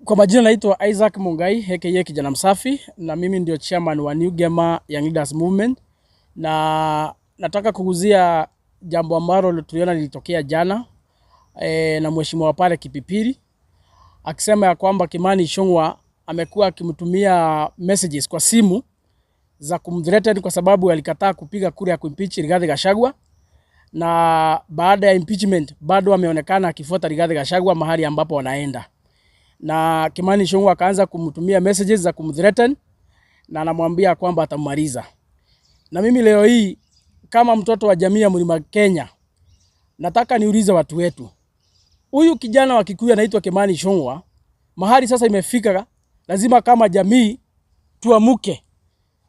Kwa majina naitwa Isaac Mungai, aka Kijana Msafi, na mimi ndio chairman wa New Gamer Young Leaders Movement. Na nataka kuguzia jambo ambalo tuliona lilitokea jana na mheshimiwa pale Kipipiri, akisema ya kwamba Kimani Ichung'wah amekuwa akimtumia messages kwa simu za kumthreaten kwa sababu alikataa kupiga kura ya kuimpeach Rigathi Gachagua, na baada ya impeachment bado ameonekana akifuata Rigathi Gachagua mahali ambapo wanaenda. Na Kimani Ichung'wah akaanza kumtumia messages za kumthreaten na anamwambia kwamba atamaliza. Na mimi leo hii kama mtoto wa jamii ya Mlima Kenya nataka niulize watu wetu. Huyu kijana wa Kikuyu anaitwa Kimani Ichung'wah, mahali sasa imefika lazima kama jamii tuamuke.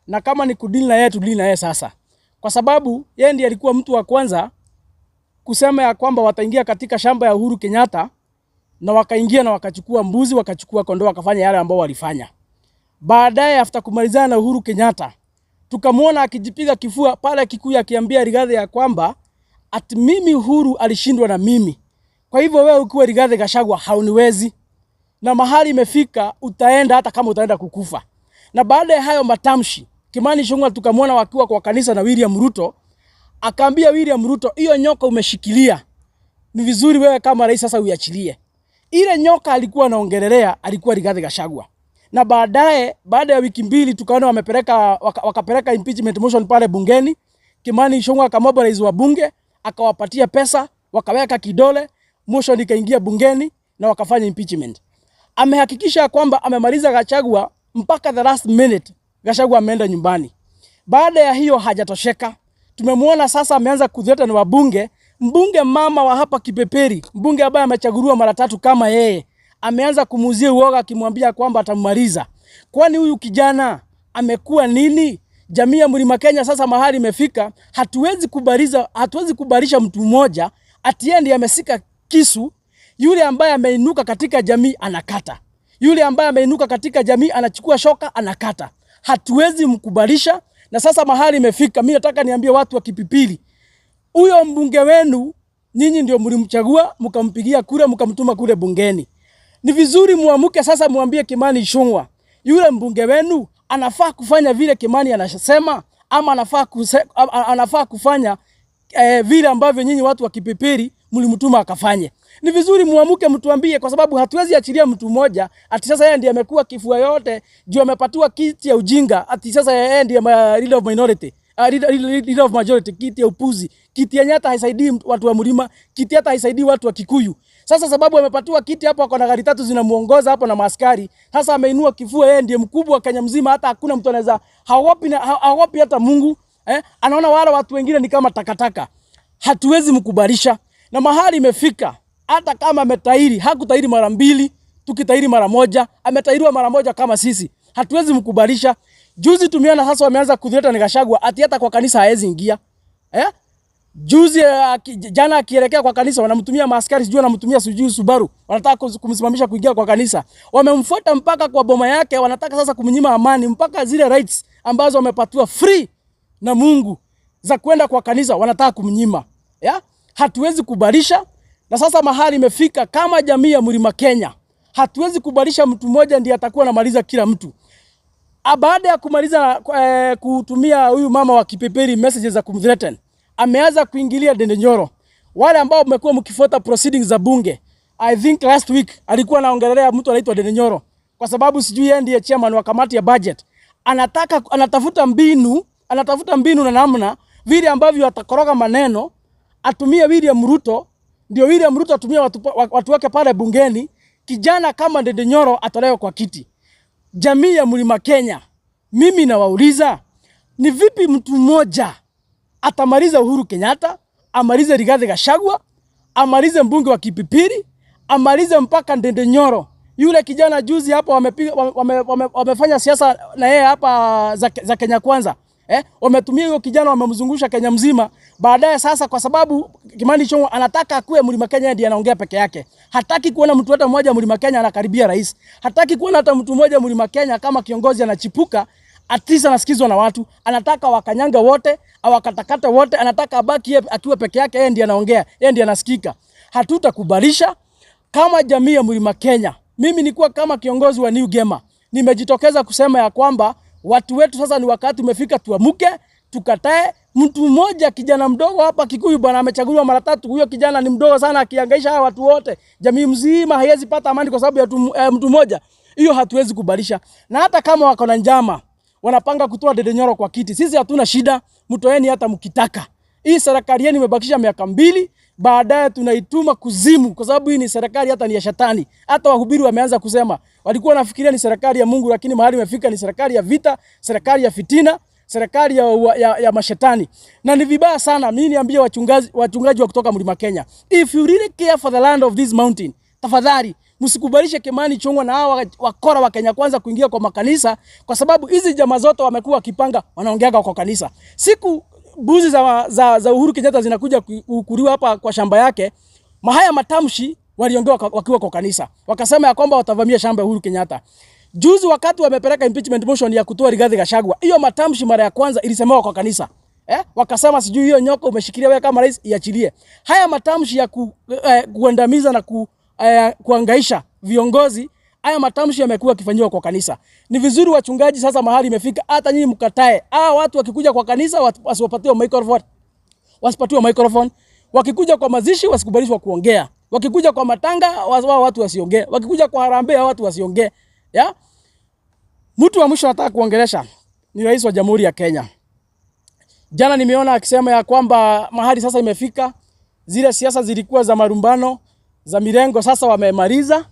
Na kama ni kudili na yeye tudili na yeye sasa. Kwa sababu yeye ndiye alikuwa mtu wa kwanza kusema ya kwamba wataingia katika shamba ya Uhuru Kenyatta, na wakaingia na wakachukua mbuzi, wakachukua kondoo, wakafanya yale ambao walifanya. Baadaye after kumalizana na Uhuru Kenyatta, tukamuona akijipiga kifua pale Kikuyu akiambia Rigathi ya kwamba ati mimi Uhuru alishindwa na mimi. Kwa hivyo wewe ukiwa Rigathi Gachagua hauniwezi. Na mahali imefika utaenda hata kama utaenda kukufa. Na baada ya hayo matamshi, Kimani Ichung'wah tukamuona wakiwa kwa kanisa na William Ruto, akaambia William Ruto, hiyo nyoka umeshikilia, ni vizuri wewe kama rais sasa uiachilie. Ile nyoka alikuwa anaongelelea alikuwa Rigathi Gachagua. Na baadaye baada ya wiki mbili tukaona wakapeleka impeachment motion pale bungeni. Kimani Ichung'wah akamobilize wa bunge, akawapatia pesa, wakaweka kidole, motion ikaingia bungeni na wakafanya impeachment. Amehakikisha kwamba amemaliza Gachagua mpaka the last minute. Gachagua ameenda nyumbani. Baada ya hiyo hajatosheka. Tumemuona sasa ameanza kuthreaten na wabunge. Mbunge mama wa hapa Kipeperi, mbunge ambaye amechaguliwa mara 3 kama yeye, ameanza kumuzia uoga akimwambia kwamba atamaliza. Kwani huyu kijana amekuwa nini? Jamii ya Mlima Kenya sasa mahali imefika, hatuwezi kubalisha mtu mmoja ati yeye ndiye amesika kisu. Yule ambaye ameinuka katika jamii anakata. Yule ambaye ameinuka katika jamii anachukua shoka anakata. Hatuwezi mkubalisha. Na sasa mahali imefika, mimi nataka niambie watu wa Kipipiri, huyo mbunge wenu nyinyi ndio mlimchagua, mkampigia kura, mkamtuma kule bungeni. Ni vizuri muamuke sasa muambie Kimani Ichung'wah, yule mbunge wenu anafaa kufanya vile Kimani anasema ama anafaa kufanya vile ambavyo nyinyi watu wa Kipipiri mlimtuma akafanye. Ni vizuri muamuke mtuambie, kwa sababu hatuwezi achilia mtu mmoja ati sasa yeye ndiye amekuwa kifua yote juu amepatiwa kiti ya ujinga, ati sasa yeye ndiye leader of minority, leader of majority, kiti ya upuzi, kiti ya nyata haisaidii watu wa Mlima, kiti hata haisaidii watu wa Kikuyu. Sasa sababu amepatiwa kiti hapo, ako na gari 3 zinamuongoza hapo na maaskari, sasa ameinua kifua, yeye ndiye mkubwa wa Kenya mzima, hata hakuna mtu anaweza hawapi hata Mungu. Anaona wale watu wengine ni kama takataka. Hatuwezi mkubalisha. Na mahali imefika, hata kama ametairi, hakutairi mara 2, tukitairi mara 1, ametairiwa mara 1 kama sisi. Hatuwezi mkubalisha. Juzi tumeona sasa wameanza kuthreaten Gachagua ati hata kwa kanisa haezi ingia. Juzi jana akielekea kwa kanisa wanamtumia maaskari, sijui wanamtumia Subaru, wanataka kumsimamisha kuingia kwa kanisa. Wamemfuata mpaka kwa boma yake, wanataka sasa kumnyima amani, mpaka zile rights ambazo wamepatiwa free na Mungu za kwenda kwa kanisa wanataka kumnyima. Hatuwezi kubalisha. Na sasa mahali imefika, kama jamii ya Mlima Kenya hatuwezi kubalisha mtu mmoja ndiye atakuwa anamaliza kila mtu. Baada ya kumaliza kutumia huyu mama wa Kipeperi messages za kumthreaten, ameanza kuingilia Ndindi Nyoro. Wale ambao mmekuwa mkifuata proceedings za bunge, I think last week alikuwa anaongelea mtu anaitwa Ndindi Nyoro, kwa sababu sijui yeye ndiye chairman wa kamati ya budget. Anatafuta mbinu na namna vile ambavyo atakoroga maneno, atumie William Ruto, ndio William Ruto atumie watu wake pale bungeni, kijana kama Ndindi Nyoro atolewe kwa kiti. Jamii ya Mlima Kenya, mimi nawauliza, ni vipi mtu mmoja atamaliza Uhuru Kenyatta, amalize Rigathi Gachagua, amalize mbunge wa Kipipiri, amalize mpaka Ndindi Nyoro? Yule kijana juzi hapa wamefanya siasa na yeye hapa za Kenya Kwanza. Wametumia huyo kijana, wamemzungusha Kenya mzima. Baadaye sasa, kwa sababu Kimani Ichung'wah anataka akue Mlima Kenya ndiye anaongea peke yake. Hataki kuona mtu hata mmoja Mlima Kenya anakaribia rais. Hataki kuona hata mtu mmoja Mlima Kenya kama kiongozi anachipuka atisa nasikizwa na watu. Anataka wakanyanga wote, awakatakata wote. Anataka abaki akiwa peke yake, yeye ndiye anaongea, yeye ndiye anasikika. Hatutakubalisha. Kama jamii ya Mlima Kenya mimi nilikuwa kama kiongozi wa New Gema, nimejitokeza kusema ya kwamba watu wetu sasa ni wakati umefika tuamuke, tukatae. Mtu mmoja kijana mdogo hapa Kikuyu bwana amechaguliwa mara 3. Huyo kijana ni mdogo sana, akihangaisha hawa watu wote. Jamii mzima haiwezi pata amani kwa sababu ya mtu mmoja. Hiyo hatuwezi kubalisha. Na hata kama wako na njama, wanapanga kutoa Ndindi Nyoro kwa kiti, sisi hatuna shida, mtoeni hata mkitaka. Hii serikali yenu imebakisha miaka 2, baadaye tunaituma kuzimu kwa sababu hii ni serikali hata ni ya shetani. Hata wahubiri wameanza kusema, walikuwa wanafikiria ni serikali ya Mungu, lakini mahali imefika ni serikali ya vita, serikali ya fitina, serikali ya mashetani. Na ni vibaya sana. Mimi niambie wachungaji wa kutoka Mlima Kenya, if you really care for the land of this mountain, tafadhali msikubalishe Kimani Ichung'wah na hawa wakora wa Kenya Kwanza kuingia kwa makanisa, kwa sababu hizi jamaa zote wamekuwa wakipanga, wanaongeaga kwa kanisa. Siku buzi za Uhuru Kenyatta zinakuja kukuliwa hapa kwa shamba yake, mahaya matamshi waliongea wakiwa kwa kanisa, wakasema ya kwamba watavamia shamba ya Uhuru Kenyatta. Juzi wakati wamepeleka impeachment motion ya kutoa Rigathi Gachagua, hiyo matamshi mara ya kwanza ilisemewa kwa kanisa. Wakasema sijui hiyo nyoka umeshikilia wewe kama rais iachilie. Haya matamshi ya kuandamiza na kuangaisha viongozi, haya matamshi yamekuwa yakifanywa kwa kanisa. Ni vizuri wachungaji sasa mahali imefika, hata nyinyi mkatae. Watu wakikuja kwa kanisa wasiwapatiwe microphone. Wasipatiwe microphone. Wakikuja kwa mazishi wasikubalishwa kuongea. Wakikuja kwa matanga watu wasiongee. Wakikuja kwa harambee watu wasiongee. Mtu wa mwisho nataka kuongelesha ni rais wa Jamhuri ya Kenya. Jana nimeona akisema ya kwamba mahali sasa imefika, zile siasa zilikuwa za marumbano, za mirengo, sasa wamemaliza.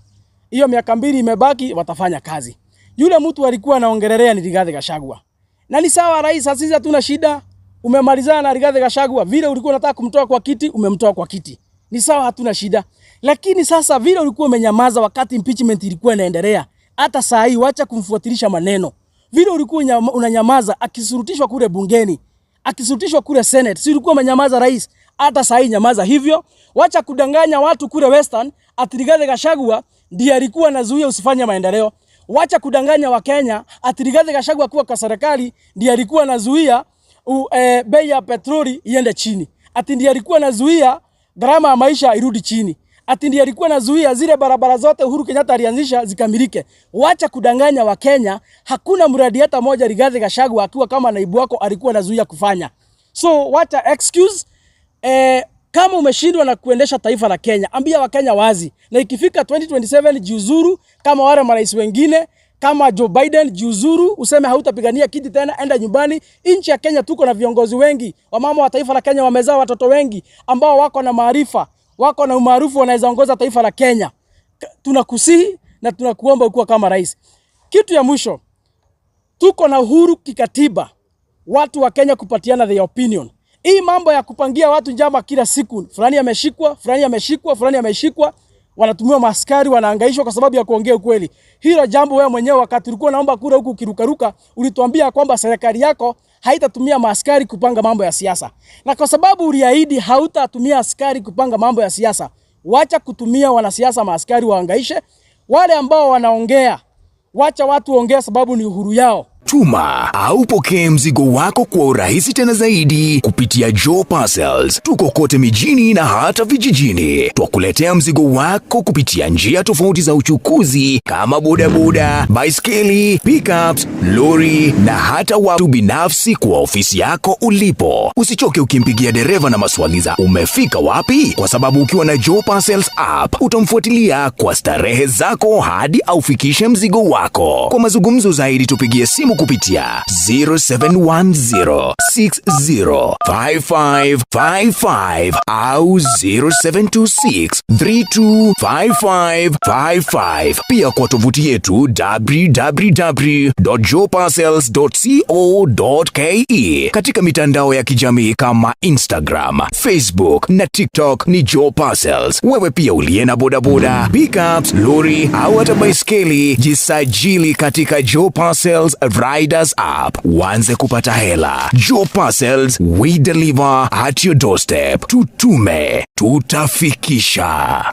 Hiyo miaka 2 imebaki, watafanya kazi. Yule mtu alikuwa anaongelelea ni Rigathi Gachagua. Na ni sawa rais, sisi hatuna shida. Umemalizana na Rigathi Gachagua, vile ulikuwa unataka kumtoa kwa kiti, umemtoa kwa kiti. Ni sawa, hatuna shida. Lakini sasa vile ulikuwa umenyamaza wakati impeachment ilikuwa inaendelea, hata saa hii wacha kumfuatilisha maneno. Vile ulikuwa unanyamaza akisurutishwa kule bungeni, akisurutishwa kule Senate, si ulikuwa umenyamaza rais? Hata saa hii nyamaza hivyo. Wacha kudanganya watu kule Western ati Rigathi Gachagua ndiye alikuwa anazuia usifanye maendeleo. Wacha kudanganya wa Kenya ati Rigathi Gachagua kwa serikali ndiye alikuwa anazuia bei ya petroli iende chini. Ati ndiye alikuwa anazuia gharama ya maisha irudi chini. Ati ndiye alikuwa anazuia zile barabara zote Uhuru Kenyatta alianzisha zikamilike. Wacha kudanganya wa Kenya, hakuna mradi hata moja Rigathi Gachagua akiwa kama naibu wako alikuwa anazuia kufanya. So wacha excuse. Kama umeshindwa na kuendesha taifa la Kenya, ambia wa Kenya wazi. Na ikifika 2027 jiuzuru kama wale marais wengine, kama Joe Biden jiuzuru, useme hautapigania kiti tena, enda nyumbani. Nchi ya Kenya tuko na viongozi wengi, wamama wa taifa la Kenya wamezaa watoto wengi ambao wako na maarifa, wako na umaarufu, wanaweza ongoza taifa la Kenya. Tunakusihi na tunakuomba ukuwa kama rais. Kitu ya mwisho, tuko na uhuru kikatiba watu wa Kenya kupatiana their opinion. Hii mambo ya kupangia watu njama kila siku, fulani ameshikwa, fulani ameshikwa, fulani ameshikwa, wanatumiwa maaskari, wanahangaishwa kwa sababu ya kuongea ukweli. Hilo jambo wewe mwenyewe wakati ulikuwa naomba kura huku kirukaruka, ulituambia kwamba serikali yako haitatumia maaskari kupanga mambo ya siasa. Na kwa sababu uliahidi hautatumia askari kupanga mambo ya siasa, wacha kutumia wanasiasa maaskari wahangaishe. Wale ambao wanaongea, wacha watu ongea sababu ni uhuru yao. Tuma au pokee mzigo wako kwa urahisi tena zaidi kupitia Joe Parcels. Tuko kote mijini na hata vijijini. Twakuletea mzigo wako kupitia njia tofauti za uchukuzi kama bodaboda, baiskeli, pickups, lori na hata watu binafsi kwa ofisi yako ulipo. Usichoke ukimpigia dereva na maswali za umefika wapi, kwa sababu ukiwa na Joe Parcels app utamfuatilia kwa starehe zako hadi aufikishe mzigo wako. Kwa mazungumzo zaidi tupigie simu kupitia 0710605555 au 0726325555. Pia kwa tovuti yetu www.joeparcels.co.ke. Katika mitandao ya kijamii kama Instagram, Facebook na TikTok ni Joe Parcels. Wewe pia uliye na bodaboda, pickups, lori au hata baiskeli, jisajili katika Joe Parcels Riders app. Uanze kupata hela. Joe Parcels, we deliver at your doorstep. Tutume, tutafikisha.